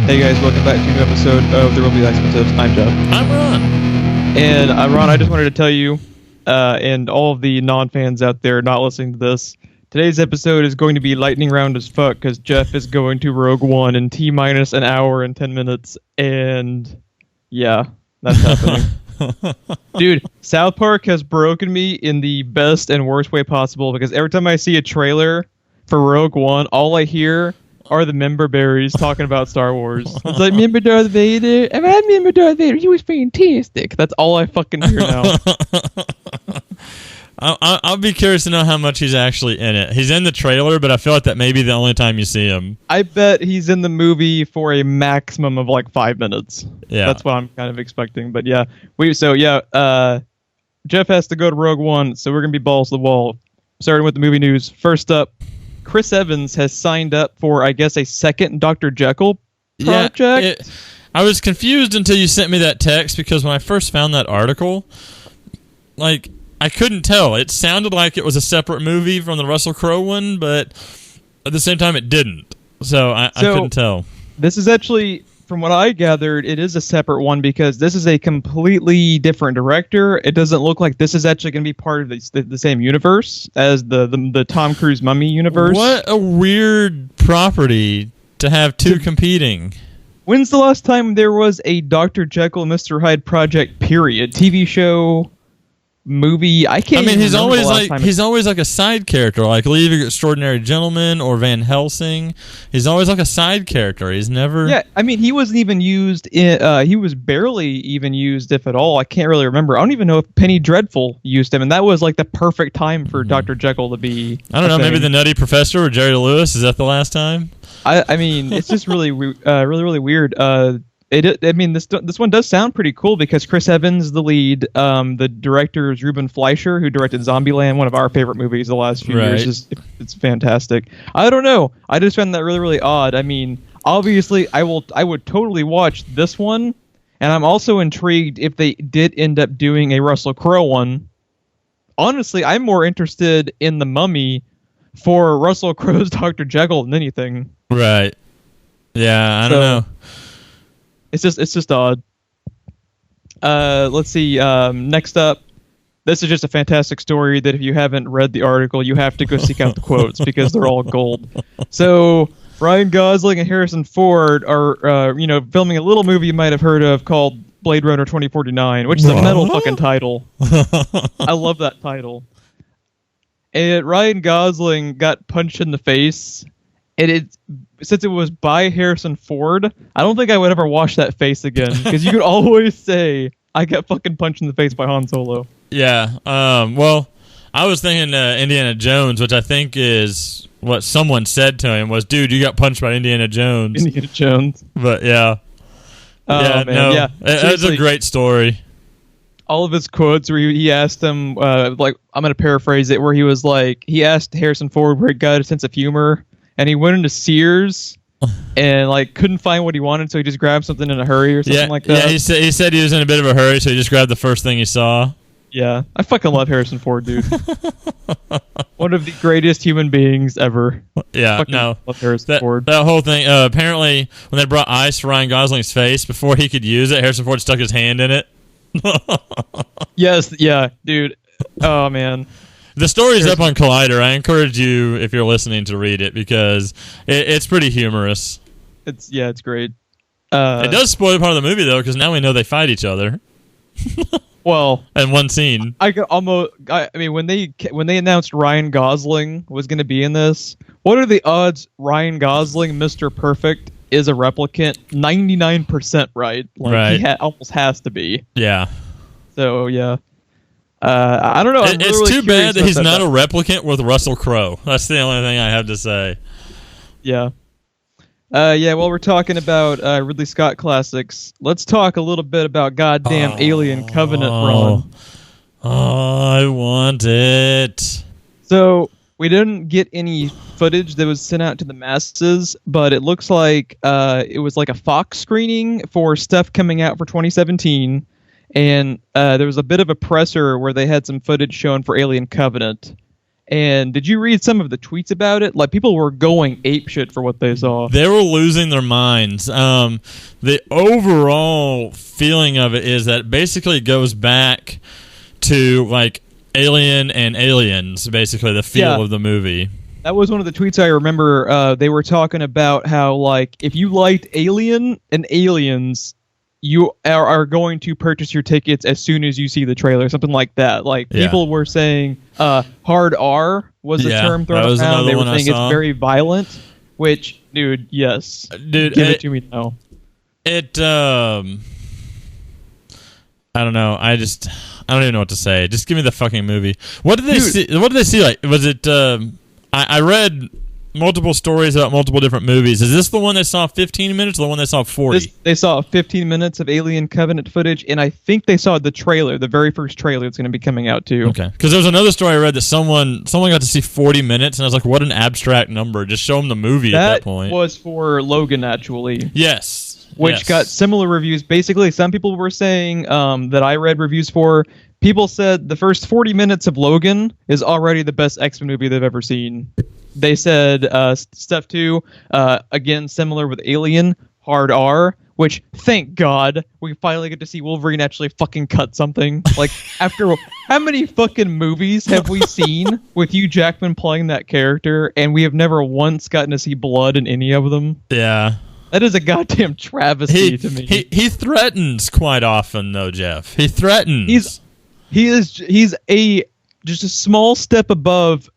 Hey guys, welcome back to a new episode of the Robbie Episodes. I'm Jeff. I'm Ron. And Ron, I just wanted to tell you, and all of the non-fans out there not listening to this, today's episode is going to be lightning round as fuck because Jeff is going to Rogue One in T-minus an hour and 10 minutes, and yeah, that's happening. Dude, South Park has broken me in the best and worst way possible because every time I see a trailer for Rogue One, all I hear are the member berries talking about Star Wars. It's like, remember Darth Vader? I remember Darth Vader. He was fantastic. That's all I fucking hear now. I'll be curious to know how much he's actually in it. He's in the trailer, but I feel like that may be the only time you see him. I bet he's in the movie for a maximum of like 5 minutes. Yeah. That's what I'm kind of expecting. But yeah, Jeff has to go to Rogue One, so we're going to be balls to the wall. Starting with the movie news. First up, Chris Evans has signed up for, I guess, a second Dr. Jekyll project. Yeah, I was confused until you sent me that text because when I first found that article, like, I couldn't tell. It sounded like it was a separate movie from the Russell Crowe one, but at the same time it didn't. So I couldn't tell. This is actually, from what I gathered, it is a separate one because this is a completely different director. It doesn't look like this is actually going to be part of the same universe as the Tom Cruise Mummy universe. What a weird property to have two competing. When's the last time there was a Dr. Jekyll, Mr. Hyde project, period? TV show, movie? I can't. I mean, he's always like a side character, like Leaving Extraordinary Gentleman or Van Helsing. He's always like a side character. He's never. Yeah, I mean, he wasn't even used in. He was barely even used, if at all. I can't really remember. I don't even know if Penny Dreadful used him, and that was like the perfect time for Dr. Jekyll to be. I don't know. Maybe the Nutty Professor or Jerry Lewis. Is that the last time? I mean, it's just really, really weird. This one does sound pretty cool because Chris Evans, the lead, the director is Ruben Fleischer, who directed Zombieland, one of our favorite movies the last few years. It's fantastic. I don't know. I just found that really, really odd. I mean, obviously, I would totally watch this one, and I'm also intrigued if they did end up doing a Russell Crowe one. Honestly, I'm more interested in The Mummy for Russell Crowe's Dr. Jekyll than anything. Right. Yeah, I don't know. It's just odd. Let's see. Next up, this is just a fantastic story that if you haven't read the article, you have to go seek out the quotes because they're all gold. So Ryan Gosling and Harrison Ford are, filming a little movie you might have heard of called Blade Runner 2049, which is a metal fucking title. I love that title. And Ryan Gosling got punched in the face. And since it was by Harrison Ford, I don't think I would ever wash that face again because you could always say I got fucking punched in the face by Han Solo. Yeah. Well, I was thinking Indiana Jones, which I think is what someone said to him was, "Dude, you got punched by Indiana Jones." Indiana Jones. But yeah. It's a great story. All of his quotes where he asked him, I'm going to paraphrase it, where he was like, he asked Harrison Ford where he got a sense of humor. And he went into Sears and couldn't find what he wanted, so he just grabbed something in a hurry or something like that. Yeah, he said he was in a bit of a hurry, so he just grabbed the first thing he saw. Yeah, I fucking love Harrison Ford, dude. One of the greatest human beings ever. Yeah, love Harrison Ford. That whole thing. Apparently, when they brought ice to Ryan Gosling's face before he could use it, Harrison Ford stuck his hand in it. Yes, yeah, dude. Oh man. The story's up on Collider. I encourage you, if you're listening, to read it because it's pretty humorous. It's great. It does spoil part of the movie though, because now we know they fight each other. Well, in one scene, I mean, when they announced Ryan Gosling was going to be in this, what are the odds Ryan Gosling, Mr. Perfect, is a replicant? 99% right. Right. He almost has to be. Yeah. So yeah. I don't know. It's really too bad that he's not a replicant with Russell Crowe. That's the only thing I have to say. Yeah. While we're talking about Ridley Scott classics, let's talk a little bit about goddamn Alien Covenant, Ron. Oh, I want it. So, we didn't get any footage that was sent out to the masses, but it looks like it was like a Fox screening for stuff coming out for 2017. And there was a bit of a presser where they had some footage shown for Alien Covenant. And did you read some of the tweets about it? Like, people were going apeshit for what they saw. They were losing their minds. The overall feeling of it is that it basically goes back to like Alien and Aliens, basically the feel of the movie. That was one of the tweets I remember. They were talking about how, like, if you liked Alien and Aliens, you are going to purchase your tickets as soon as you see the trailer, something like that. Like, people were saying hard R was a term thrown around. They were saying it's very violent, which, dude, yes. Dude, give it to me now. I don't know. I don't even know what to say. Just give me the fucking movie. What did they see? What did they see? Like, was it? I read multiple stories about multiple different movies. Is this the one that saw 15 minutes or the one that saw 40? They saw 15 minutes of Alien Covenant footage, and I think they saw the trailer, the very first trailer that's going to be coming out, too. Okay. Because there was another story I read that someone got to see 40 minutes, and I was like, what an abstract number. Just show them the movie at that point. That was for Logan, actually. Yes. Which got similar reviews. Basically, some people were saying that I read reviews for, people said the first 40 minutes of Logan is already the best X-Men movie they've ever seen. They said stuff too, again, similar with Alien, hard R, which, thank God, we finally get to see Wolverine actually fucking cut something. Like, after how many fucking movies have we seen with Hugh Jackman playing that character, and we have never once gotten to see blood in any of them? Yeah. That is a goddamn travesty to me. He threatens quite often, though, Jeff. He threatens. He's just a small step above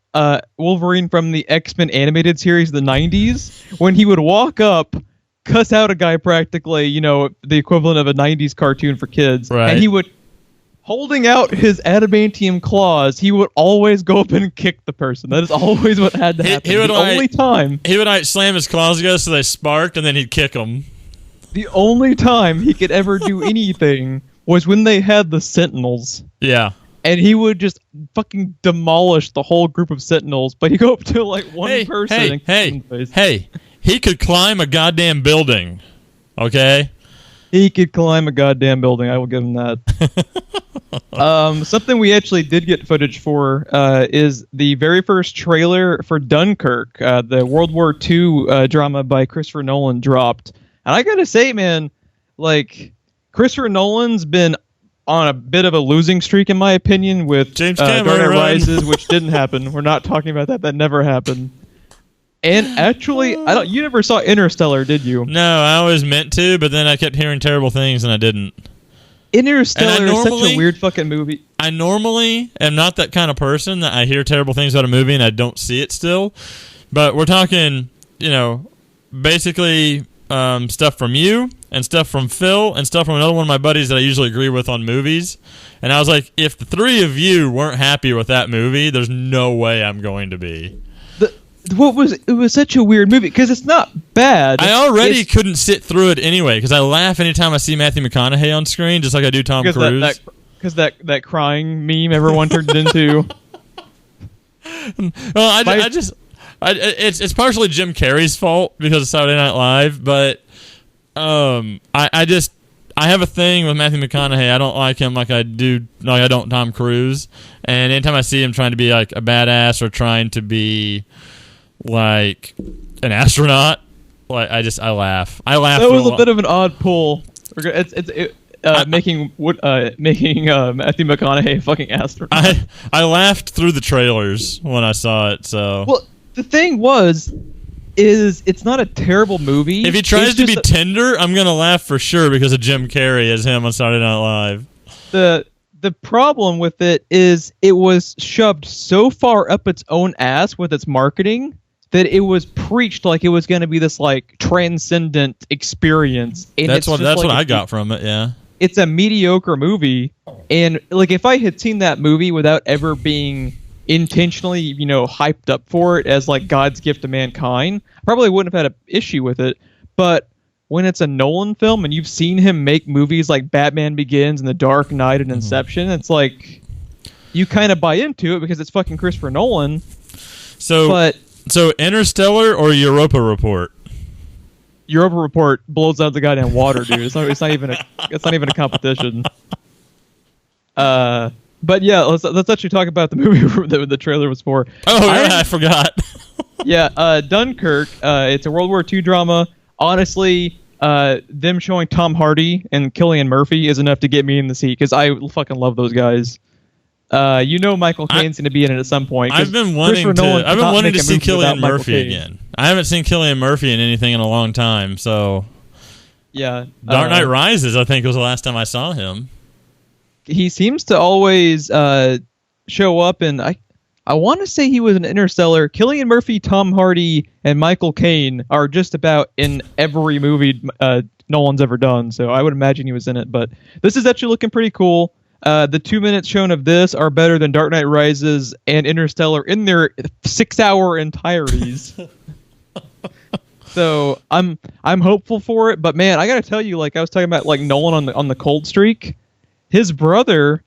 Wolverine from the X-Men animated series of the 90s, when he would walk up, cuss out a guy practically, you know, the equivalent of a 90s cartoon for kids, right. And he would, holding out his adamantium claws, he would always go up and kick the person. That is always what had to happen. Only time. He would slam his claws together so they sparked, and then he'd kick them. The only time he could ever do anything was when they had the Sentinels. Yeah. And he would just fucking demolish the whole group of Sentinels, but he'd go up to like one person. Hey, he could climb a goddamn building. Okay? He could climb a goddamn building. I will give him that. Something we actually did get footage for is the very first trailer for Dunkirk, the World War II drama by Christopher Nolan dropped. And I gotta say, man, like, Christopher Nolan's been on a bit of a losing streak, in my opinion, with James Dark Knight Rises, which didn't happen. We're not talking about that. That never happened. And actually, you never saw Interstellar, did you? No, I always meant to, but then I kept hearing terrible things and I didn't. Interstellar is such a weird fucking movie. I normally am not that kind of person that I hear terrible things about a movie and I don't see it still. But we're talking, you know, basically stuff from you and stuff from Phil and stuff from another one of my buddies that I usually agree with on movies. And I was like, if the three of you weren't happy with that movie, there's no way I'm going to be. It was such a weird movie because it's not bad. I already couldn't sit through it anyway because I laugh anytime I see Matthew McConaughey on screen, just like I do Tom Cruise. Because that crying meme everyone turned it into. Well, it's partially Jim Carrey's fault because of Saturday Night Live, but I have a thing with Matthew McConaughey. I don't like him like I don't Tom Cruise. And anytime I see him trying to be like a badass or trying to be like an astronaut, like I laugh. I laugh. That was a bit of an odd pull. Making Matthew McConaughey a fucking astronaut. I laughed through the trailers when I saw it. So well, the thing is it's not a terrible movie. If he tries to be tender, I'm gonna laugh for sure because of Jim Carrey as him on Saturday Night Live. The problem with it is it was shoved so far up its own ass with its marketing that it was preached like it was going to be this like transcendent experience. And that's what I got from it. Yeah, it's a mediocre movie, and like if I had seen that movie without ever being intentionally, you know, hyped up for it as like God's gift to mankind, I probably wouldn't have had an issue with it. But when it's a Nolan film and you've seen him make movies like Batman Begins and The Dark Knight and Inception, it's like you kind of buy into it because it's fucking Christopher Nolan. So Interstellar or Europa Report? Europa Report blows out the goddamn water, dude. It's not even a competition. But yeah, let's actually talk about the movie that the trailer was for. Oh yeah, I forgot. Yeah, Dunkirk. It's a World War II drama. Honestly, them showing Tom Hardy and Cillian Murphy is enough to get me in the seat because I fucking love those guys. Michael Caine's going to be in it at some point. I've been wanting to see Cillian Murphy again. I haven't seen Cillian Murphy in anything in a long time. So yeah, Dark Knight Rises, I think, was the last time I saw him. He seems to always show up, and I want to say he was in Interstellar. Cillian Murphy, Tom Hardy, and Michael Caine are just about in every movie Nolan's ever done, so I would imagine he was in it. But this is actually looking pretty cool. The 2 minutes shown of this are better than Dark Knight Rises and Interstellar in their 6-hour entireties. So I'm hopeful for it, but man, I gotta tell you, like I was talking about, like Nolan on the cold streak. His brother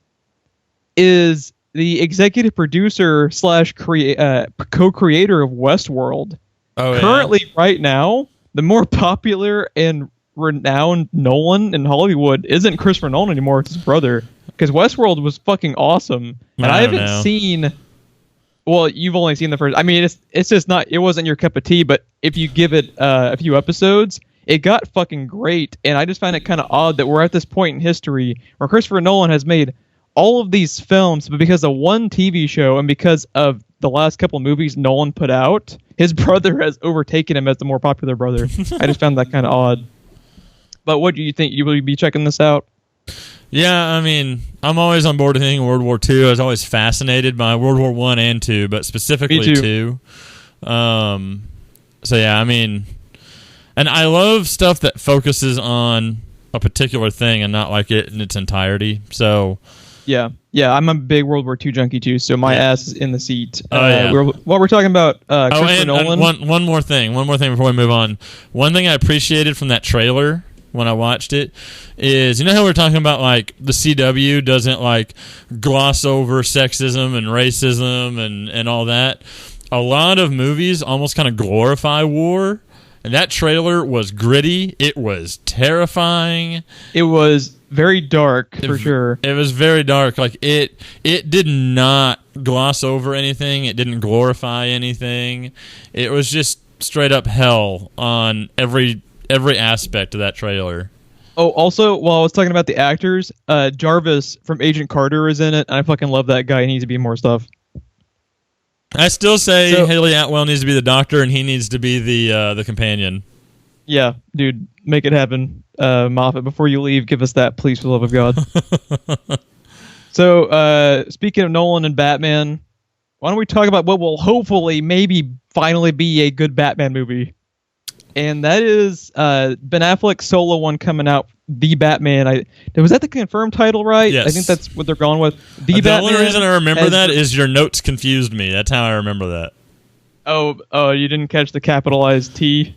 is the executive producer / co-creator of Westworld. Oh, currently, right now, the more popular and renowned Nolan in Hollywood isn't Christopher Nolan anymore. It's his brother. Because Westworld was fucking awesome, and I haven't seen. Well, you've only seen the first. I mean, it's just not. It wasn't your cup of tea. But if you give it a few episodes, it got fucking great. And I just find it kind of odd that we're at this point in history where Christopher Nolan has made all of these films, but because of one TV show and because of the last couple of movies Nolan put out, his brother has overtaken him as the more popular brother. I just found that kind of odd. But what do you think? You will be checking this out? Yeah, I mean, I'm always on board with anything World War II. I was always fascinated by World War I and II, but specifically II. So yeah, I mean, and I love stuff that focuses on a particular thing and not like it in its entirety. So yeah, I'm a big World War II junkie too. So my ass is in the seat. We're talking about Christopher Nolan. One more thing before we move on. One thing I appreciated from that trailer when I watched it is, you know how we're talking about like the CW doesn't like gloss over sexism and racism and all that. A lot of movies almost kind of glorify war, and that trailer was gritty. It was terrifying. It was very dark for sure. It was very dark. Like it did not gloss over anything. It didn't glorify anything. It was just straight up hell on every aspect of that trailer. Oh, also, while I was talking about the actors, Jarvis from Agent Carter is in it, and I fucking love that guy. He needs to be in more stuff. I still say Haley Atwell needs to be the doctor, and he needs to be the companion. Yeah, dude, make it happen. Moffat, before you leave, give us that, please, for the love of God. So, speaking of Nolan and Batman, why don't we talk about what will hopefully maybe finally be a good Batman movie? And that is Ben Affleck's solo one coming out, The Batman. Was that the confirmed title, right? Yes. I think that's what they're going with. The Batman. Only reason I remember that is your notes confused me. That's how I remember that. Oh, you didn't catch the capitalized T?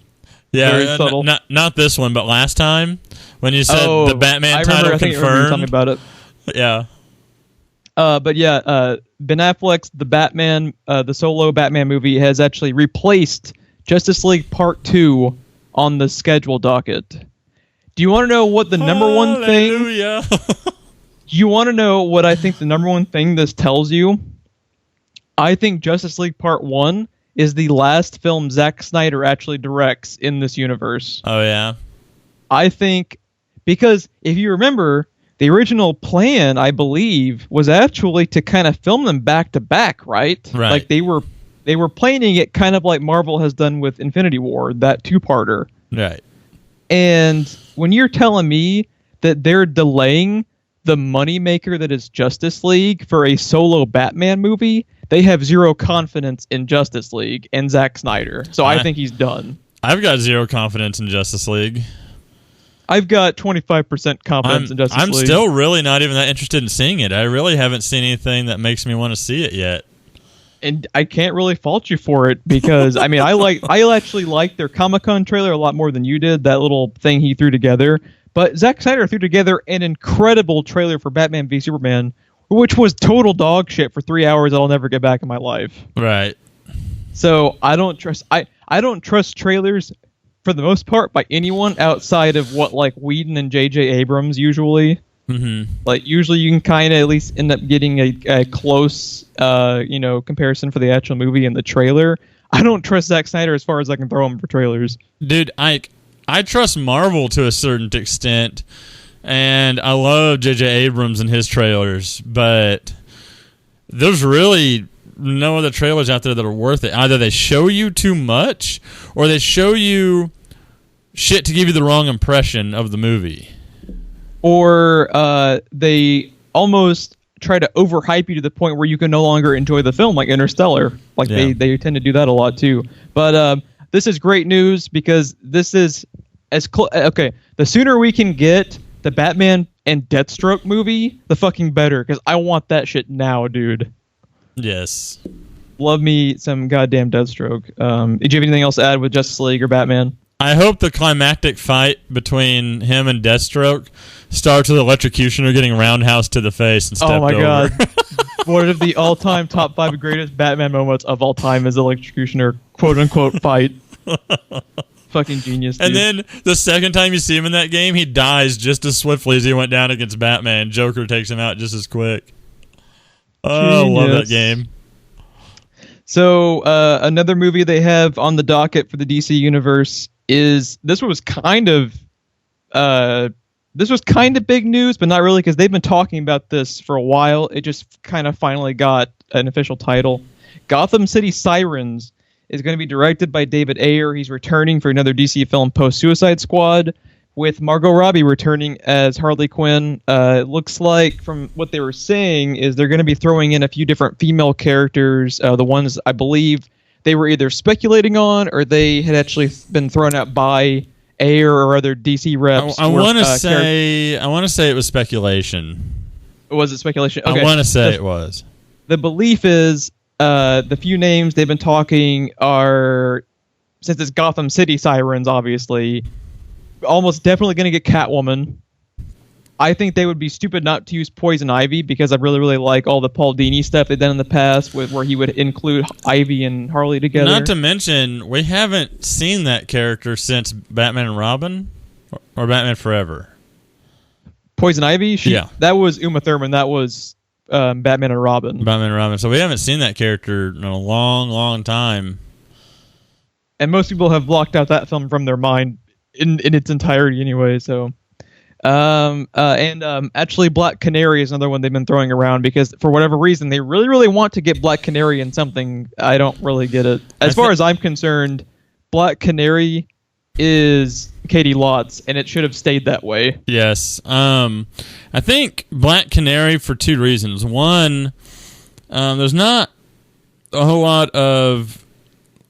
Yeah, very subtle. Not this one, but last time when you said the Batman title I think confirmed. You were talking about it. Yeah. But yeah, Ben Affleck's The Batman, the solo Batman movie, has actually replaced Justice League Part 2 on the schedule docket. Do you want to know what the number one thing... Do you want to know what I think the number one thing this tells you? I think Justice League Part 1 is the last film Zack Snyder actually directs in this universe. Oh, yeah? I think... Because if you remember, the original plan, I believe, was actually to kind of film them back-to-back, right? Right. Like they were planning it kind of like Marvel has done with Infinity War, that two-parter. Right. And when you're telling me that they're delaying the moneymaker that is Justice League for a solo Batman movie, they have zero confidence in Justice League and Zack Snyder. So I think he's done. I've got zero confidence in Justice League. I've got 25% confidence in Justice League. I'm still really not even that interested in seeing it. I really haven't seen anything that makes me want to see it yet. And I can't really fault you for it because I mean I actually liked their Comic-Con trailer a lot more than you did, that little thing he threw together. But Zack Snyder threw together an incredible trailer for Batman v Superman, which was total dog shit for 3 hours that I'll never get back in my life. Right. So I don't trust trailers for the most part by anyone outside of what like Whedon and J.J. Abrams usually. Mm-hmm. Like usually you can kind of at least end up getting a close comparison for the actual movie in the trailer. I don't trust Zack Snyder as far as I can throw him for trailers. Dude, I trust Marvel to a certain extent, and I love J.J. Abrams and his trailers, but there's really no other trailers out there that are worth it. Either they show you too much, or they show you shit to give you the wrong impression of the movie. Or they almost try to overhype you to the point where you can no longer enjoy the film, like Interstellar. Like they tend to do that a lot too. But this is great news because this is okay. The sooner we can get the Batman and Deathstroke movie, the fucking better. Because I want that shit now, dude. Yes. Love me some goddamn Deathstroke. Did you have anything else to add with Justice League or Batman? I hope the climactic fight between him and Deathstroke starts with Electrocutioner getting roundhouse to the face and stepped over. Oh my god. One of the all-time top 5 greatest Batman moments of all time is Electrocutioner quote-unquote fight. Fucking genius, dude. And then the second time you see him in that game, he dies just as swiftly as he went down against Batman. Joker takes him out just as quick. Oh, I love that game. So another movie they have on the docket for the DC universe is this was kind of big news, but not really because they've been talking about this for a while. It just kind of finally got an official title. Gotham City Sirens is going to be directed by David Ayer. He's returning for another DC film post Suicide Squad, with Margot Robbie returning as Harley Quinn. It looks like from what they were saying is they're going to be throwing in a few different female characters. The ones I believe they were either speculating on or they had actually been thrown out by Ayer or other DC reps. I want to say it was speculation. Was it speculation? Okay. I want to say it was. The belief is the few names they've been talking are, since it's Gotham City Sirens, obviously, almost definitely going to get Catwoman. I think they would be stupid not to use Poison Ivy because I really, really like all the Paul Dini stuff they've done in the past where he would include Ivy and Harley together. Not to mention, we haven't seen that character since Batman and Robin or Batman Forever. Poison Ivy? Yeah. That was Uma Thurman. That was Batman and Robin. Batman and Robin. So we haven't seen that character in a long, long time. And most people have blocked out that film from their mind in its entirety anyway, so... actually Black Canary is another one they've been throwing around because for whatever reason they really, really want to get Black Canary in something. I don't really get it. As far as I'm concerned, Black Canary is Katie Lotz, and it should have stayed that way. Yes. I think Black Canary for 2 reasons. One, there's not a whole lot of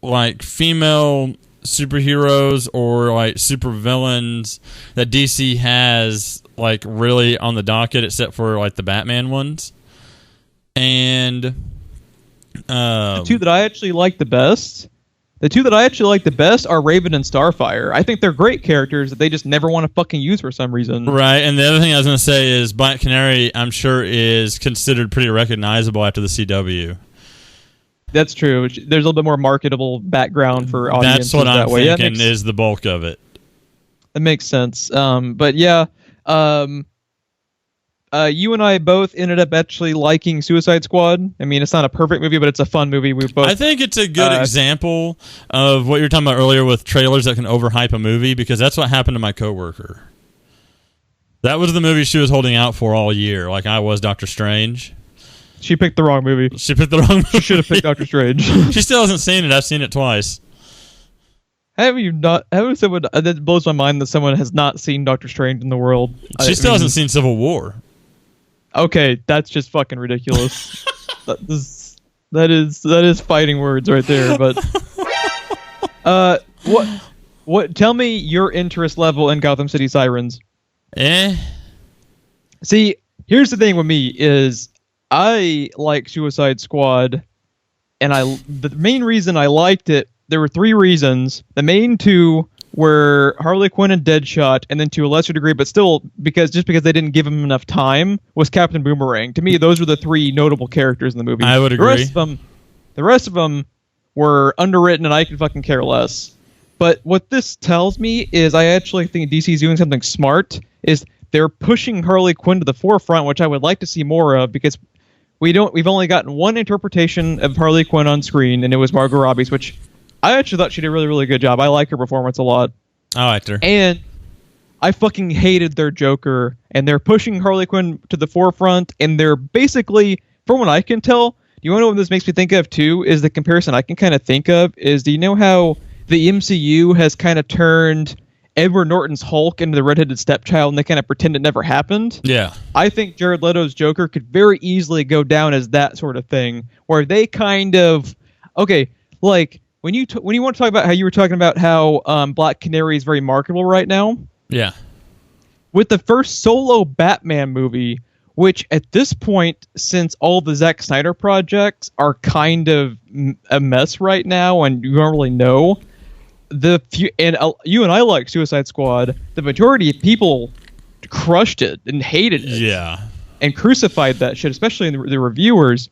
like female superheroes or like supervillains that DC has like really on the docket except for like the Batman ones. And the two that I actually like the best are Raven and Starfire. I think they're great characters that they just never want to fucking use for some reason. Right, and the other thing I was going to say is Black Canary, I'm sure, is considered pretty recognizable after the CW. That's true. There's a little bit more marketable background for audiences. That's what I'm that thinking is the bulk of it. That makes sense. But yeah, you and I both ended up actually liking Suicide Squad. I mean, it's not a perfect movie, but it's a fun movie. We both. I think it's a good example of what you were talking about earlier with trailers that can overhype a movie, because that's what happened to my coworker. That was the movie she was holding out for all year, like I was Doctor Strange. She picked the wrong movie. She picked the wrong movie. She should have picked Doctor Strange. She still hasn't seen it. I've seen it twice. Have you not? Someone that blows my mind that someone has not seen Doctor Strange in the world. She still hasn't seen Civil War. Okay, that's just fucking ridiculous. that is fighting words right there. But what? Tell me your interest level in Gotham City Sirens. See, here's the thing with me is I like Suicide Squad, and the main reason I liked it, there were 3 reasons. The main 2 were Harley Quinn and Deadshot, and then to a lesser degree, but still because they didn't give him enough time, was Captain Boomerang. To me, those were the 3 notable characters in the movie. I would agree. The rest of them were underwritten, and I could fucking care less. But what this tells me is I actually think DC's doing something smart, is they're pushing Harley Quinn to the forefront, which I would like to see more of, because we've only gotten one interpretation of Harley Quinn on screen, and it was Margot Robbie's, which I actually thought she did a really, really good job. I like her performance a lot. I liked her. And I fucking hated their Joker, and they're pushing Harley Quinn to the forefront, and they're basically, from what I can tell, do you want to know what this makes me think of too? Is the comparison I can kind of think of is, do you know how the MCU has kind of turned Edward Norton's Hulk into the redheaded stepchild, and they kind of pretend it never happened? Yeah. I think Jared Leto's Joker could very easily go down as that sort of thing, where they kind of, okay, like when you want to talk about how you were talking about how Black Canary is very marketable right now. Yeah. With the first solo Batman movie, which at this point, since all the Zack Snyder projects are kind of a mess right now, and you don't really know. You and I like Suicide Squad. The majority of people crushed it and hated it. Yeah. And crucified that shit, especially in the reviewers.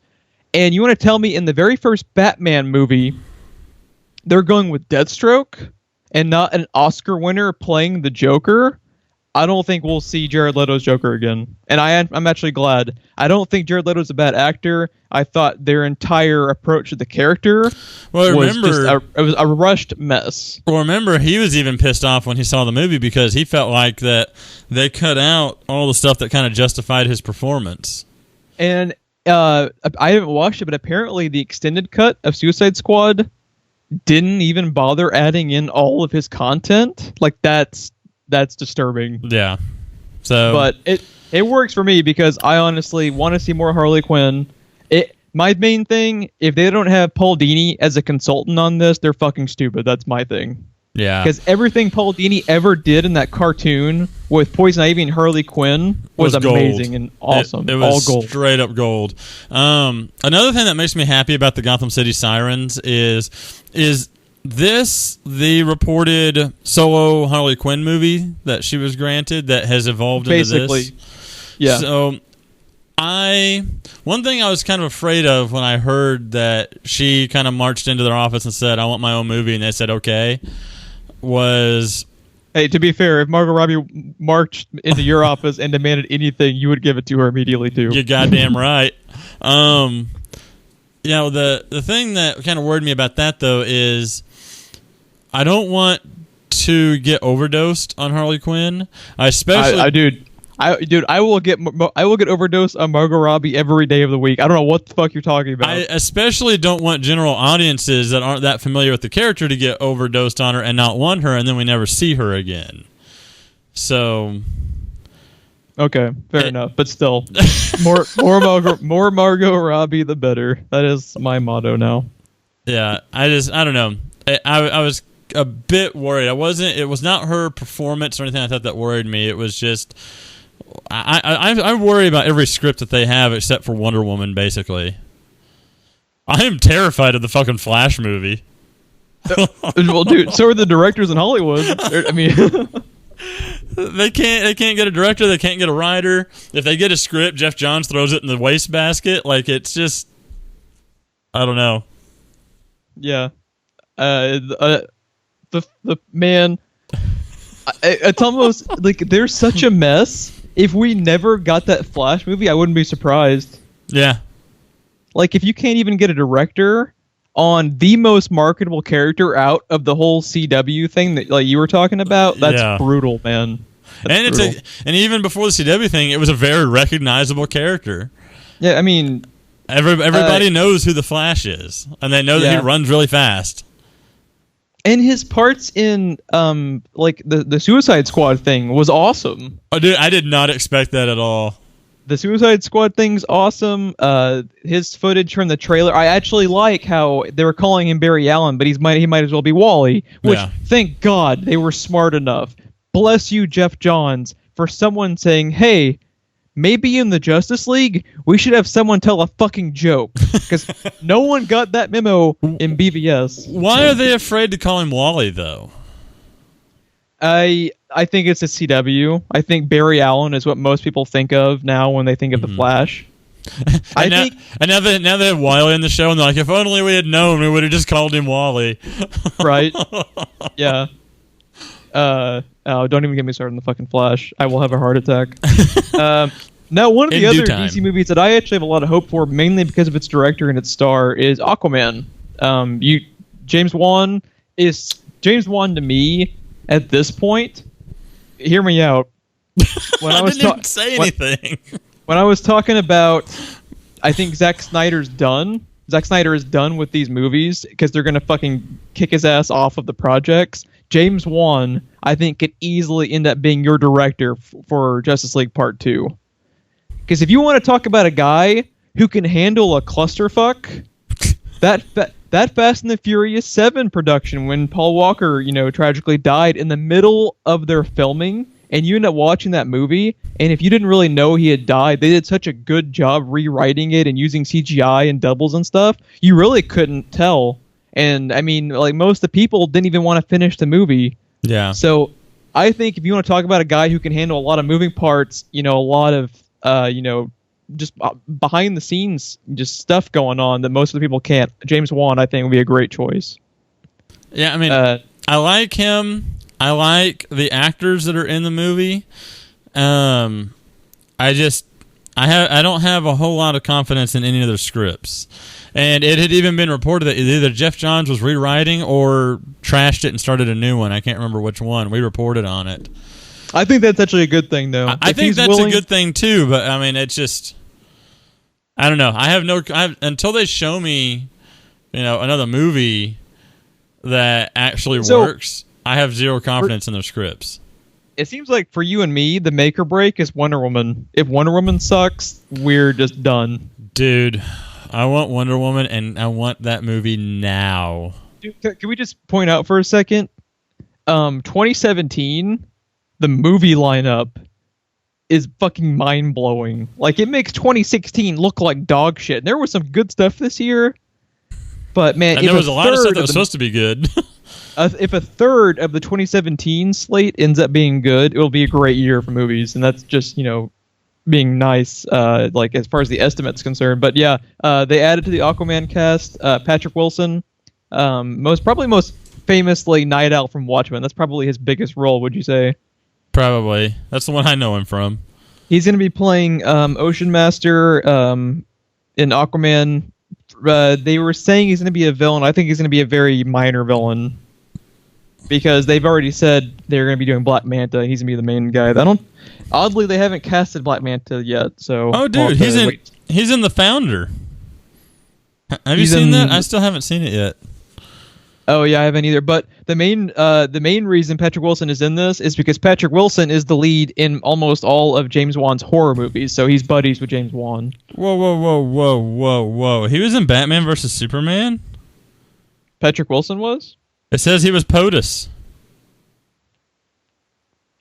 And you want to tell me in the very first Batman movie, they're going with Deathstroke and not an Oscar winner playing the Joker? I don't think we'll see Jared Leto's Joker again. And I'm actually glad. I don't think Jared Leto's a bad actor. I thought their entire approach to the character was a rushed mess. Well, remember, he was even pissed off when he saw the movie because he felt like that they cut out all the stuff that kind of justified his performance. And I haven't watched it, but apparently the extended cut of Suicide Squad didn't even bother adding in all of his content. Like, that's disturbing. Yeah. So, but it works for me because I honestly want to see more Harley Quinn. My main thing, if they don't have Paul Dini as a consultant on this, they're fucking stupid. That's my thing. Yeah. Because everything Paul Dini ever did in that cartoon with Poison Ivy and Harley Quinn was amazing gold. And awesome. It was all gold. Straight up gold. Another thing that makes me happy about the Gotham City Sirens is this the reported solo Harley Quinn movie that she was granted that has evolved basically into this? Yeah. So one thing I was kind of afraid of when I heard that she kind of marched into their office and said, I want my own movie, and they said okay, was... Hey, to be fair, if Margot Robbie marched into your office and demanded anything, you would give it to her immediately too. You're goddamn right. The thing that kind of worried me about that though is I don't want to get overdosed on Harley Quinn. I will get overdosed on Margot Robbie every day of the week. I don't know what the fuck you're talking about. I especially don't want general audiences that aren't that familiar with the character to get overdosed on her and not want her, and then we never see her again. So, okay, fair enough. But still, more Margot Robbie, the better. That is my motto now. Yeah, I don't know. I was a bit worried. It was not her performance or anything I thought that worried me. It was just I worry about every script that they have except for Wonder Woman, basically. I am terrified of the fucking Flash movie. Well, dude, so are the directors in Hollywood. I mean, they can't get a director, they can't get a writer. If they get a script, Geoff Johns throws it in the wastebasket. Like, it's just, I don't know. Yeah. The man, it's almost like there's such a mess. If we never got that Flash movie, I wouldn't be surprised. Yeah. Like, if you can't even get a director on the most marketable character out of the whole CW thing that like you were talking about, that's brutal, man. That's brutal. And even before the CW thing, it was a very recognizable character. Yeah, I mean, everybody knows who the Flash is, and they know that he runs really fast. And his parts in like the Suicide Squad thing was awesome. Oh, dude, I did not expect that at all. The Suicide Squad thing's awesome. His footage from the trailer, I actually like how they were calling him Barry Allen, but he might as well be Wally. Which, thank God, they were smart enough. Bless you, Geoff Johns, for someone saying, "Hey, maybe in the Justice League, we should have someone tell a fucking joke." Because no one got that memo in BVS. Why are they afraid to call him Wally, though? I think it's a CW. I think Barry Allen is what most people think of now when they think of the Flash. Now they have Wally in the show, and they're like, if only we had known, we would have just called him Wally. Right? Yeah. don't even get me started on the fucking Flash. I will have a heart attack. Now, one of the other DC movies that I actually have a lot of hope for, mainly because of its director and its star, is Aquaman. James Wan to me at this point. Hear me out. When I didn't even say anything. When I was talking about, I think Zack Snyder is done with these movies because they're gonna fucking kick his ass off of the projects. James Wan, I think, could easily end up being your director for Justice League Part 2. Because if you want to talk about a guy who can handle a clusterfuck, that Fast and the Furious 7 production, when Paul Walker, tragically died in the middle of their filming, and you end up watching that movie, and if you didn't really know he had died, they did such a good job rewriting it and using CGI and doubles and stuff, you really couldn't tell. And, I mean, like, most of the people didn't even want to finish the movie. Yeah. So, I think if you want to talk about a guy who can handle a lot of moving parts, a lot of just behind the scenes, just stuff going on that most of the people can't. James Wan, I think, would be a great choice. Yeah, I mean, I like him. I like the actors that are in the movie. I don't have a whole lot of confidence in any of their scripts. And it had even been reported that either Geoff Johns was rewriting or trashed it and started a new one. I can't remember which one. We reported on it. I think that's actually a good thing, though. I think that's a good thing too, but I mean, it's just, I don't know. Until they show me, another movie that actually works, I have zero confidence in their scripts. It seems like for you and me, the make or break is Wonder Woman. If Wonder Woman sucks, we're just done. Dude, I want Wonder Woman, and I want that movie now. Dude, can we just point out for a second? 2017. The movie lineup is fucking mind-blowing. Like, it makes 2016 look like dog shit. And there was some good stuff this year, but man, and there was a lot of stuff that was supposed to be good. If a third of the 2017 slate ends up being good, it will be a great year for movies, and that's just being nice, like as far as the estimate's concerned. But yeah, they added to the Aquaman cast Patrick Wilson, most famously Night Owl from Watchmen. That's probably his biggest role, would you say? Probably. That's the one I know him from. He's going to be playing Ocean Master in Aquaman. They were saying he's going to be a villain. I think he's going to be a very minor villain because they've already said they're going to be doing Black Manta, and he's going to be the main guy. Oddly, they haven't casted Black Manta yet. So oh, dude, he's in The Founder. Have you seen that? I still haven't seen it yet. Oh yeah, I haven't either. But the main reason Patrick Wilson is in this is because Patrick Wilson is the lead in almost all of James Wan's horror movies, so he's buddies with James Wan. Whoa! He was in Batman vs Superman. Patrick Wilson was. It says he was POTUS.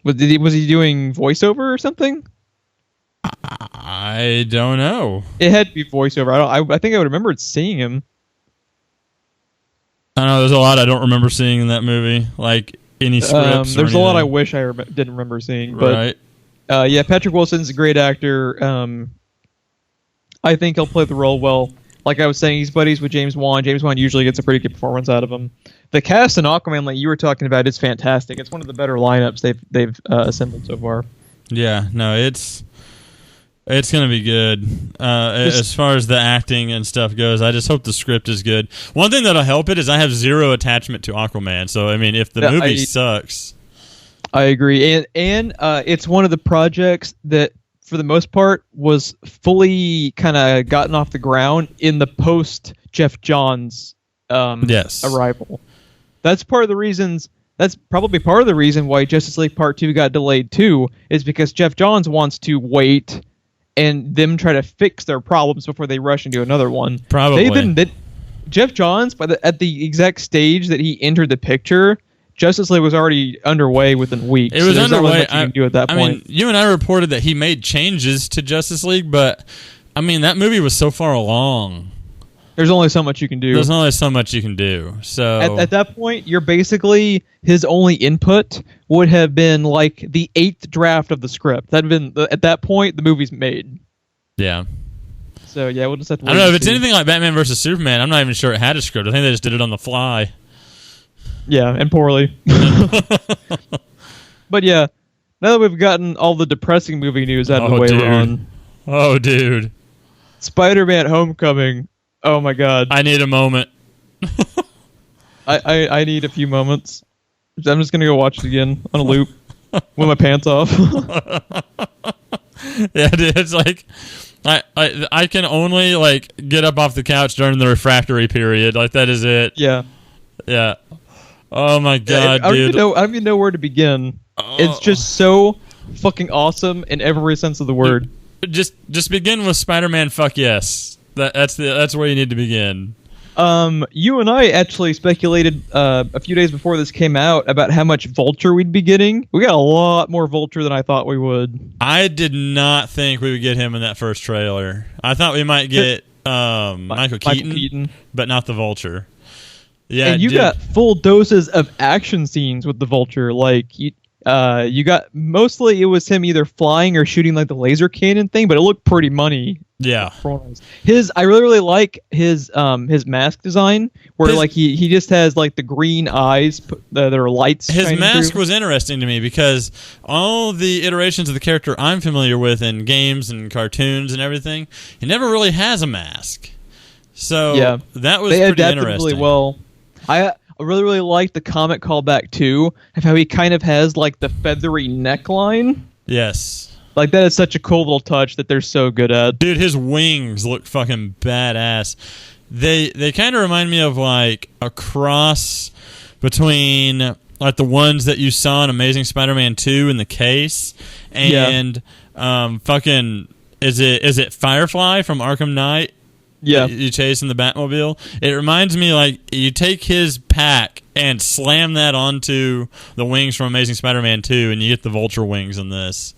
Was he doing voiceover or something? I don't know. It had to be voiceover. I think I would remember seeing him. I know there's a lot I don't remember seeing in that movie, like any scripts. There's a lot I wish I didn't remember seeing. But, right. Yeah, Patrick Wilson's a great actor. I think he'll play the role well. Like I was saying, he's buddies with James Wan. James Wan usually gets a pretty good performance out of him. The cast in Aquaman, like you were talking about, is fantastic. It's one of the better lineups they've assembled so far. Yeah, no, it's going to be good. As far as the acting and stuff goes, I just hope the script is good. One thing that'll help it is I have zero attachment to Aquaman. So, I mean, if the movie sucks... I agree. And it's one of the projects that, for the most part, was fully kind of gotten off the ground in the post-Geoff Johns arrival. That's part of the reasons... That's probably part of the reason why Justice League Part 2 got delayed, too, is because Geoff Johns wants to wait and them try to fix their problems before they rush into another one. Probably. Geoff Johns, at the exact stage that he entered the picture, Justice League was already underway within weeks. It was underway. Not really much you can do at that point. I mean, you and I reported that he made changes to Justice League, but, I mean, that movie was so far along. There's only so much you can do. So at that point, you're basically his only input would have been like the 8th draft of the script. That'd been at that point the movie's made. Yeah. So yeah, we'll just have to. I don't know if it's anything like Batman vs Superman. I'm not even sure it had a script. I think they just did it on the fly. Yeah, and poorly. But yeah, now that we've gotten all the depressing movie news out of the way, Ron. Oh, dude. Spider-Man Homecoming. Oh my god. I need a moment. I need a few moments. I'm just gonna go watch it again on a loop with my pants off. Yeah, dude, it's like I can only like get up off the couch during the refractory period. Like that is it. Yeah. Yeah. Oh my god, dude. I don't even know where to begin. Oh. It's just so fucking awesome in every sense of the word. Just begin with Spider-Man. Fuck yes. That's where you need to begin. You and I actually speculated a few days before this came out about how much Vulture we'd be getting. We got a lot more Vulture than I thought we would. I did not think we would get him in that first trailer. I thought we might get Michael Keaton, but not the Vulture. Yeah, and you got full doses of action scenes with the Vulture. Like you got mostly it was him either flying or shooting like the laser cannon thing, but it looked pretty money. Yeah, I really like his mask design, where like he just has like the green eyes that are lights. His mask through. Was interesting to me because all the iterations of the character I'm familiar with in games and cartoons and everything, he never really has a mask. So yeah, that was they pretty adapted interesting. Really well. I really liked the comic callback too, of how he kind of has like the feathery neckline. Yes. Like that is such a cool little touch that they're so good at. Dude, his wings look fucking badass. They kind of remind me of like a cross between like the ones that you saw in Amazing Spider-Man 2 in the case and fucking is it Firefly from Arkham Knight? Yeah, you chase in the Batmobile. It reminds me like you take his pack and slam that onto the wings from Amazing Spider-Man 2, and you get the Vulture wings in this.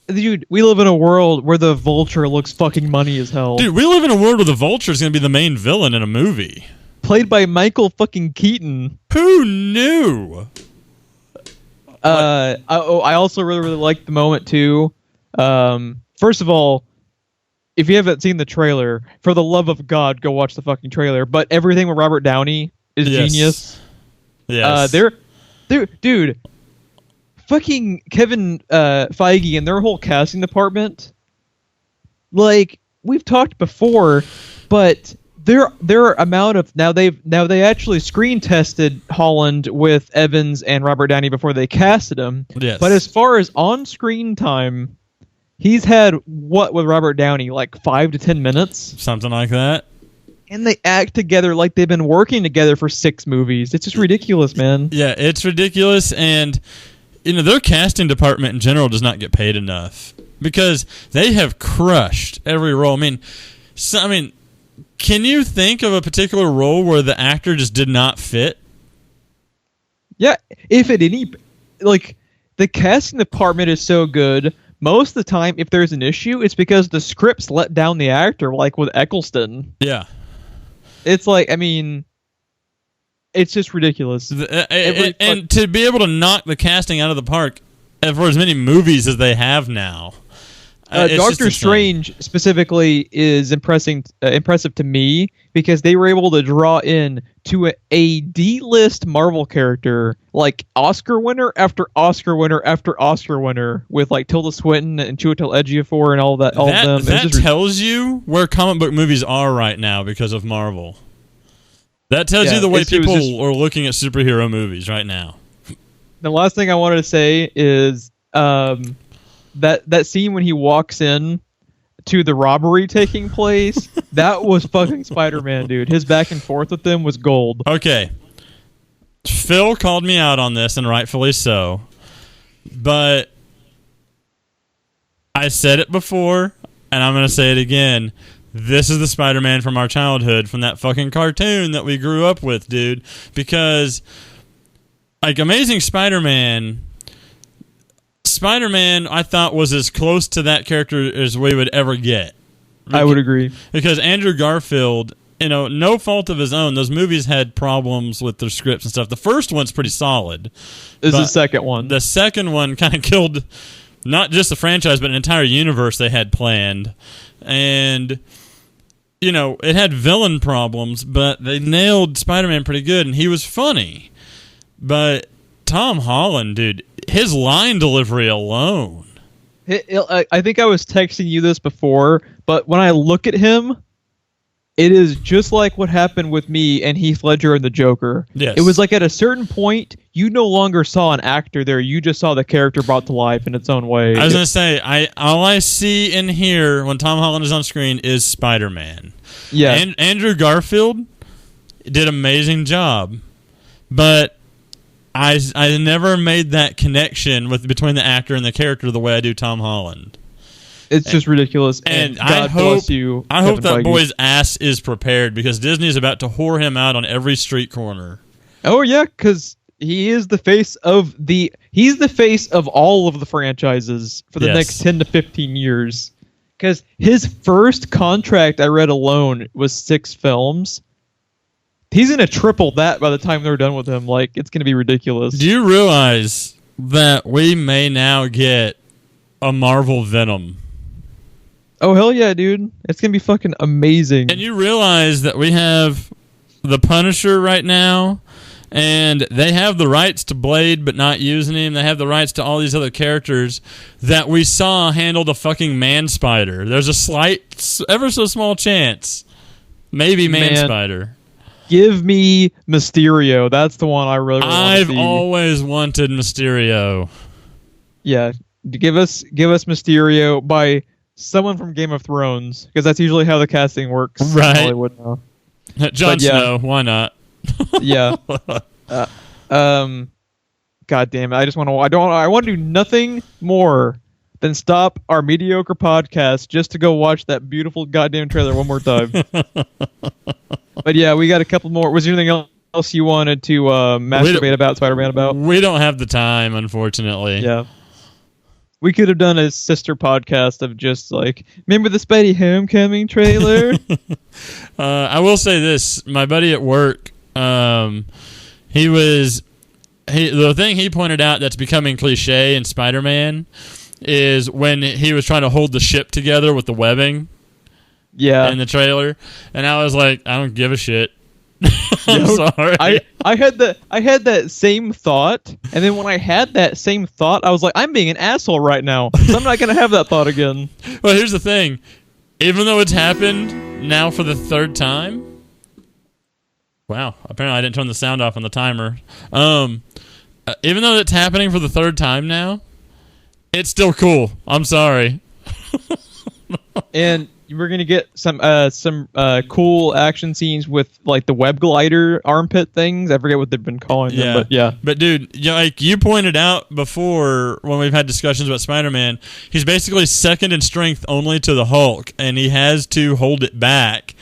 Dude, we live in a world where the Vulture looks fucking money as hell. Dude, we live in a world where the Vulture is going to be the main villain in a movie, played by Michael fucking Keaton. Who knew? I also really liked the moment too. First of all, if you haven't seen the trailer, for the love of God, go watch the fucking trailer. But everything with Robert Downey is genius. Yes. Dude, fucking Kevin Feige and their whole casting department. Like we've talked before, but their amount of they actually screen tested Holland with Evans and Robert Downey before they casted him. Yes. But as far as on-screen time, he's had, what with Robert Downey, like 5 to 10 minutes? Something like that. And they act together like they've been working together for 6 movies. It's just ridiculous, man. Yeah, it's ridiculous. And, their casting department in general does not get paid enough. Because they have crushed every role. I mean, can you think of a particular role where the actor just did not fit? Yeah, if at any... Like, the casting department is so good... Most of the time, if there's an issue, it's because the scripts let down the actor, like with Eccleston. Yeah. It's like, it's just ridiculous. And to be able to knock the casting out of the park for as many movies as they have now. Doctor Strange specifically is impressive to me because they were able to draw in to a D-list Marvel character, like Oscar winner after Oscar winner after Oscar winner, with like Tilda Swinton and Chiwetel Ejiofor and all that. All of them. That tells you where comic book movies are right now because of Marvel. That tells you the way people are looking at superhero movies right now. The last thing I wanted to say is that scene when he walks in to the robbery taking place, that was fucking Spider-Man, dude. His back and forth with them was gold. Okay. Phil called me out on this, and rightfully so. But I said it before, and I'm going to say it again. This is the Spider-Man from our childhood, from that fucking cartoon that we grew up with, dude. Because, like, Amazing Spider-Man, I thought, was as close to that character as we would ever get. I would agree. Because Andrew Garfield, no fault of his own, those movies had problems with their scripts and stuff. The first one's pretty solid. Is the second one. The second one kind of killed not just the franchise, but an entire universe they had planned. And it had villain problems, but they nailed Spider-Man pretty good, and he was funny. But Tom Holland, dude, his line delivery alone. I think I was texting you this before, but when I look at him, it is just like what happened with me and Heath Ledger and the Joker. Yes. It was like at a certain point, you no longer saw an actor there. You just saw the character brought to life in its own way. I was going to say, all I see and hear when Tom Holland is on screen is Spider-Man. Yeah. And Andrew Garfield did an amazing job. But I never made that connection between the actor and the character the way I do Tom Holland. It's just ridiculous. And God bless you. I hope that Feige. boy's ass is prepared, because Disney's about to whore him out on every street corner. Oh yeah, because he is the face of he's the face of all of the franchises for the next 10 to 15 years. Because his first contract I read alone was 6 films. He's gonna triple that by the time they're done with him. Like, it's gonna be ridiculous. Do you realize that we may now get a Marvel Venom? Oh hell yeah, dude! It's gonna be fucking amazing. And you realize that we have the Punisher right now, and they have the rights to Blade but not using him. They have the rights to all these other characters that we saw handle the fucking Man-Spider. There's a slight, ever so small chance, maybe Man-Spider. Give me Mysterio. That's the one I really want to see. I've always wanted Mysterio. Yeah, give us Mysterio by someone from Game of Thrones, because that's usually how the casting works. Right. In Hollywood now. Jon Snow, why not? Yeah. God damn it! I want to do nothing more than stop our mediocre podcast just to go watch that beautiful goddamn trailer one more time. But yeah, we got a couple more. Was there anything else you wanted to masturbate about Spider-Man about? We don't have the time, unfortunately. Yeah. We could have done a sister podcast of just like, remember the Spidey Homecoming trailer? I will say this. My buddy at work, the thing he pointed out that's becoming cliche in Spider-Man is when he was trying to hold the ship together with the webbing. Yeah. In the trailer. And I was like, I don't give a shit. I'm sorry. I had that same thought, and then when I had that same thought, I was like, I'm being an asshole right now, so I'm not going to have that thought again. Well, here's the thing. Even though it's happened now for the 3rd time... Wow, apparently I didn't turn the sound off on the timer. Even though it's happening for the 3rd time now, it's still cool. I'm sorry. And we're gonna get some cool action scenes with like the web glider armpit things. I forget what they've been calling them, but yeah. But dude, like you pointed out before when we've had discussions about Spider-Man, he's basically second in strength only to the Hulk, and he has to hold it back.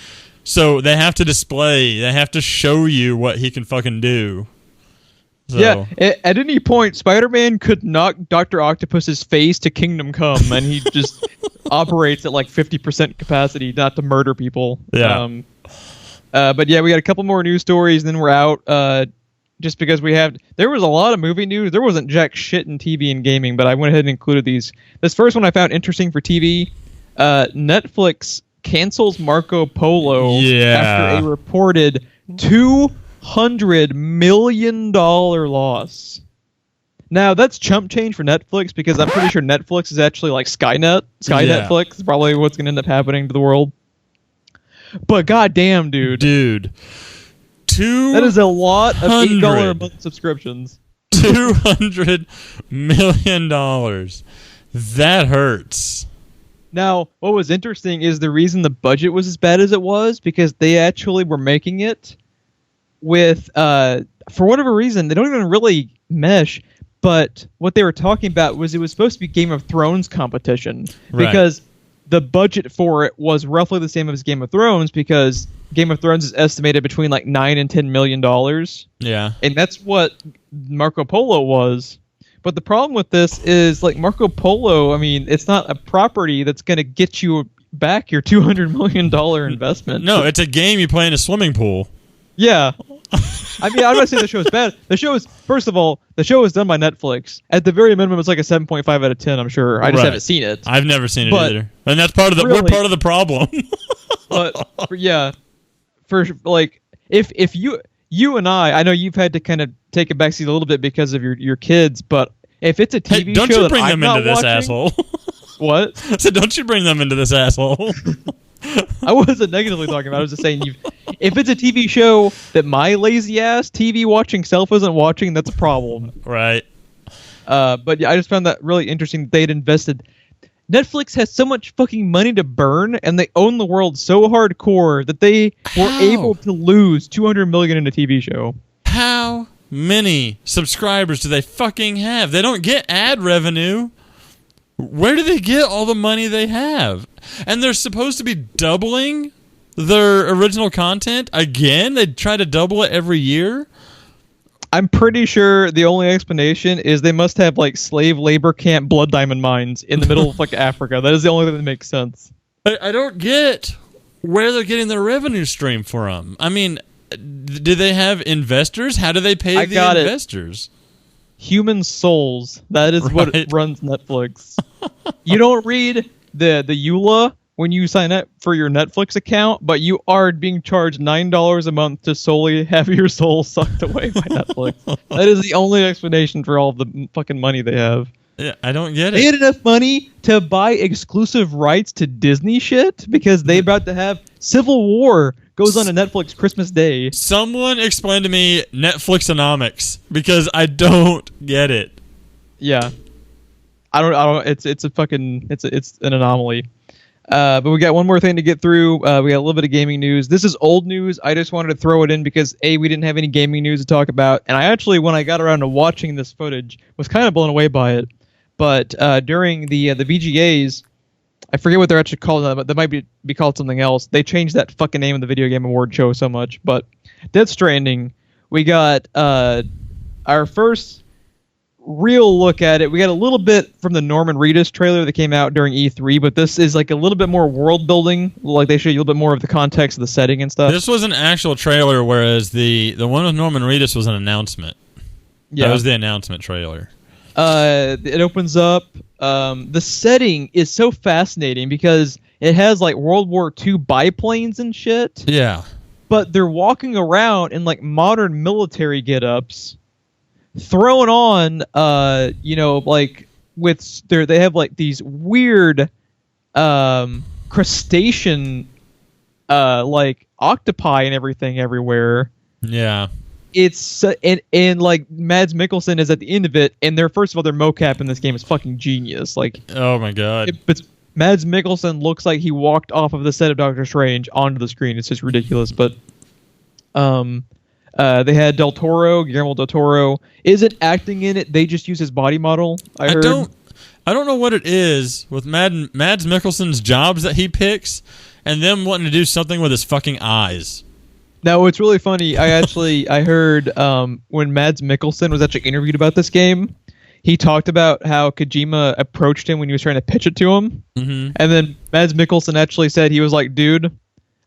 So they have to show you what he can fucking do. So. Yeah, at any point, Spider-Man could knock Dr. Octopus's face to Kingdom Come, and he just operates at like 50% capacity, not to murder people. Yeah. But yeah, we got a couple more news stories, and then we're out. Just because there was a lot of movie news. There wasn't jack shit in TV and gaming, but I went ahead and included these. This first one I found interesting for TV. Netflix cancels Marco Polo after a reported $200 million loss. Now that's chump change for Netflix, because I'm pretty sure Netflix is actually like Skynet. Netflix is probably what's going to end up happening to the world. But goddamn, dude, that is a lot of $8 a month subscriptions. $200 million. That hurts. Now, what was interesting is the reason the budget was as bad as it was because they actually were making it with, for whatever reason, they don't even really mesh, but what they were talking about was it was supposed to be Game of Thrones competition, because the budget for it was roughly the same as Game of Thrones, because Game of Thrones is estimated between like $9 and $10 million. Yeah. And that's what Marco Polo was. But the problem with this is, like, Marco Polo, I mean, it's not a property that's going to get you back your $200 million investment. No, it's a game you play in a swimming pool. Yeah. I mean, I'm not saying the show is bad. The show is, first of all, the show is done by Netflix. At the very minimum, it's like a 7.5 out of 10, I'm sure. I just haven't seen it. I've never seen it either. And that's part of we're part of the problem. But yeah, for like if you and I know you've had to kind of take a backseat a little bit because of your kids, but if it's a TV Hey, don't show you bring that them I'm into not this watching, asshole? What? I said, don't you bring them into this asshole? I wasn't negatively talking about it. I was just saying, if it's a TV show that my lazy ass TV watching self isn't watching, that's a problem. Right. But yeah, I just found that really interesting that they'd invested. Netflix has so much fucking money to burn, and they own the world so hardcore that they were able to lose $200 million in a TV show. How many subscribers do they fucking have? They don't get ad revenue. Where do they get all the money they have? And they're supposed to be doubling their original content again? They try to double it every year? I'm pretty sure the only explanation is they must have like slave labor camp blood diamond mines in the middle of like Africa. That is the only thing that makes sense. I don't get where they're getting their revenue stream from. I mean, do they have investors? How do they pay the investors? Human souls. That is what runs Netflix. You don't read the EULA when you sign up for your Netflix account, but you are being charged $9 a month to solely have your soul sucked away by Netflix. That is the only explanation for all of the fucking money they have. Yeah, I don't get it. They had enough money to buy exclusive rights to Disney shit because they about to have Civil War goes on to Netflix Christmas Day. Someone explain to me Netflixonomics because I don't get it. Yeah. I don't it's an anomaly. But we got one more thing to get through. We got a little bit of gaming news. This is old news. I just wanted to throw it in because we didn't have any gaming news to talk about, and I actually, when I got around to watching this footage, was kind of blown away by it. But during the VGAs, I forget what they're actually called, but they might be called something else. They changed that fucking name of the video game award show so much. But Death Stranding, we got our first real look at it. We got a little bit from the Norman Reedus trailer that came out during E3, but this is like a little bit more world building. Like they show you a little bit more of the context of the setting and stuff. This was an actual trailer, whereas the one with Norman Reedus was an announcement. Yeah, that was the announcement trailer. It opens up. The setting is so fascinating because it has like World War II biplanes and shit. Yeah, but they're walking around in like modern military get-ups. Throwing on, like they have like these weird, crustacean, like octopi and everything everywhere. Yeah, it's and like Mads Mikkelsen is at the end of it, and first of all, their mocap in this game is fucking genius. Like, oh my god, but Mads Mikkelsen looks like he walked off of the set of Doctor Strange onto the screen. It's just ridiculous, but they had Guillermo del Toro isn't acting in it. They just use his body model. I don't know what it is with Mads Mikkelsen's jobs that he picks and them wanting to do something with his fucking eyes. Now, it's really funny. I heard when Mads Mikkelsen was actually interviewed about this game, he talked about how Kojima approached him when he was trying to pitch it to him. Mm-hmm. And then Mads Mikkelsen actually said, he was like, dude,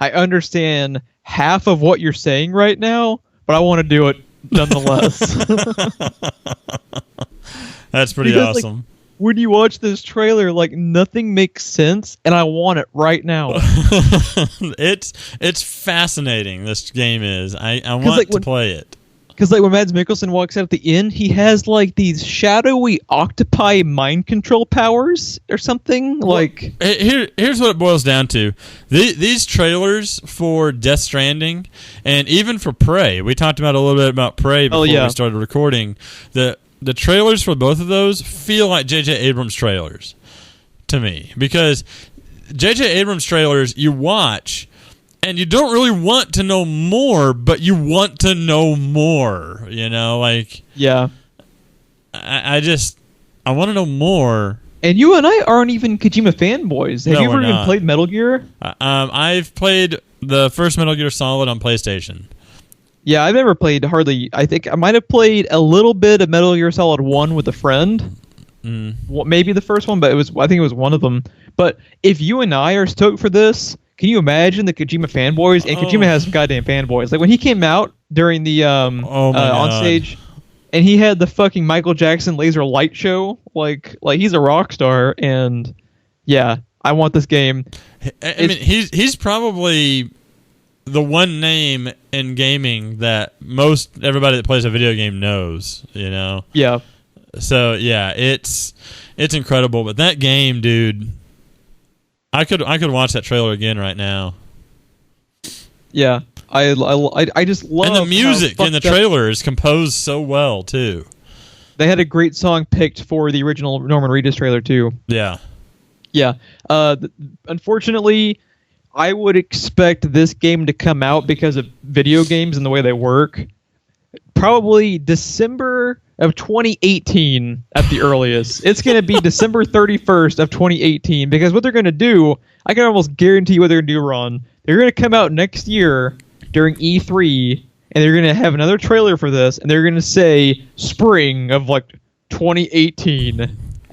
I understand half of what you're saying right now, but I want to do it nonetheless. That's pretty awesome. Like, when you watch this trailer, like nothing makes sense, and I want it right now. It's fascinating. This game is. I want to play it. Because like when Mads Mikkelsen walks out at the end, he has like these shadowy octopi mind control powers or something. Like here's what it boils down to: these trailers for Death Stranding and even for Prey. We talked about a little bit about Prey before we started recording. The trailers for both of those feel like J.J. Abrams trailers to me, because J.J. Abrams trailers you watch. And you don't really want to know more, but you want to know more, like... Yeah. I want to know more. And you and I aren't even Kojima fanboys. Have you ever even played Metal Gear? I've played the first Metal Gear Solid on PlayStation. Yeah, I've never played hardly... I think I might have played a little bit of Metal Gear Solid 1 with a friend. Maybe the first one, but I think it was one of them. But if you and I are stoked for this... Can you imagine the Kojima fanboys? And Kojima has some goddamn fanboys. Like when he came out during the on stage, and he had the fucking Michael Jackson laser light show. Like he's a rock star, and yeah, I want this game. I mean, he's probably the one name in gaming that most everybody that plays a video game knows. You know. Yeah. So yeah, it's incredible. But that game, dude, I could watch that trailer again right now. Yeah, I just love. And the music in the trailer is composed so well too. They had a great song picked for the original Norman Reedus trailer too. Yeah. Yeah. Unfortunately, I would expect this game to come out because of video games and the way they work. Probably December of 2018 at the earliest. It's going to be December 31st of 2018 because what they're going to do, I can almost guarantee what they're going to do, Ron. They're going to come out next year during E3 and they're going to have another trailer for this and they're going to say spring of like 2018.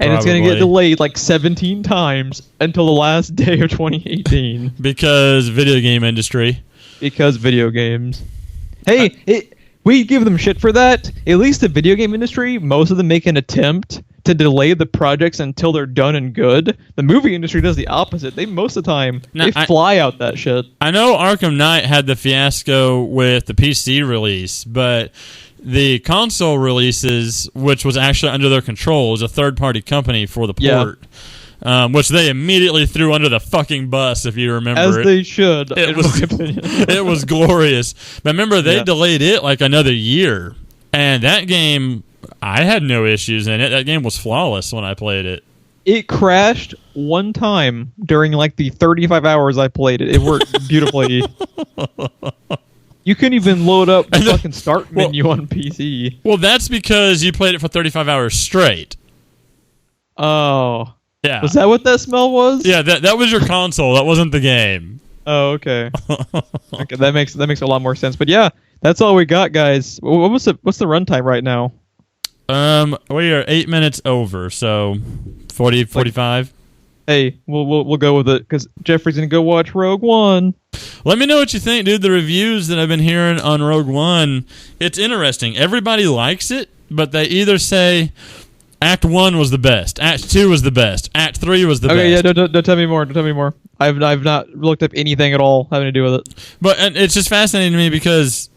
And it's going to get delayed like 17 times until the last day of 2018. Because video game industry. Because video games. Hey, we give them shit for that. At least the video game industry, most of them make an attempt to delay the projects until they're done and good. The movie industry does the opposite. They most of the time they fly out that shit. I know Arkham Knight had the fiasco with the PC release, but the console releases, which was actually under their control, was a third-party company for the port. Yeah. Which they immediately threw under the fucking bus, if you remember. As they should. It was glorious. But remember, they delayed it like another year. And that game, I had no issues in it. That game was flawless when I played it. It crashed one time during like the 35 hours I played it. It worked beautifully. You couldn't even load up the fucking start menu on PC. Well, that's because you played it for 35 hours straight. Oh. Yeah. Was that what that smell was? Yeah, that was your console. That wasn't the game. Oh, okay. Okay, that makes a lot more sense. But yeah, that's all we got, guys. What's the runtime right now? We are 8 minutes over, so 40, 45. Hey, we'll go with it because Jeffrey's gonna go watch Rogue One. Let me know what you think, dude. The reviews that I've been hearing on Rogue One, it's interesting. Everybody likes it, but they either say Act 1 was the best, Act 2 was the best, Act 3 was the best. Okay, yeah, don't tell me more. Don't tell me more. I've not looked up anything at all having to do with it. But it's just fascinating to me because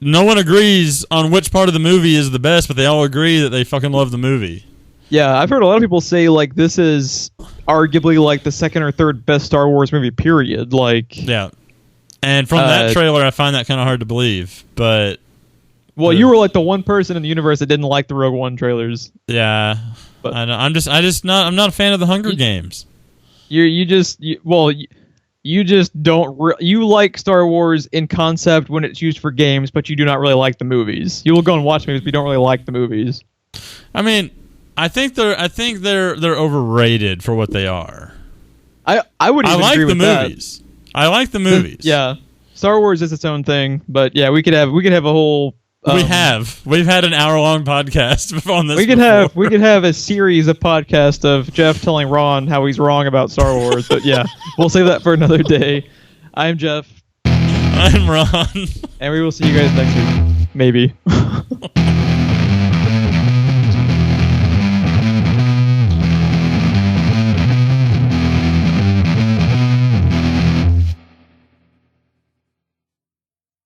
no one agrees on which part of the movie is the best, but they all agree that they fucking love the movie. Yeah, I've heard a lot of people say like this is arguably like the second or third best Star Wars movie, period. Like, yeah, and from that trailer, I find that kind of hard to believe. But you were like the one person in the universe that didn't like the Rogue One trailers. Yeah, but I know. I'm not a fan of the Hunger Games. You just don't. You like Star Wars in concept when it's used for games, but you do not really like the movies. You will go and watch movies, but you don't really like the movies. I mean, I think they're overrated for what they are. I would even agree with that. Movies. I like the movies. Yeah, Star Wars is its own thing, but yeah, we could have a whole. We've had an hour-long podcast on this. We could have a series of podcasts of Jeff telling Ron how he's wrong about Star Wars, but yeah, we'll save that for another day. I'm Jeff. I'm Ron. And we will see you guys next week. Maybe.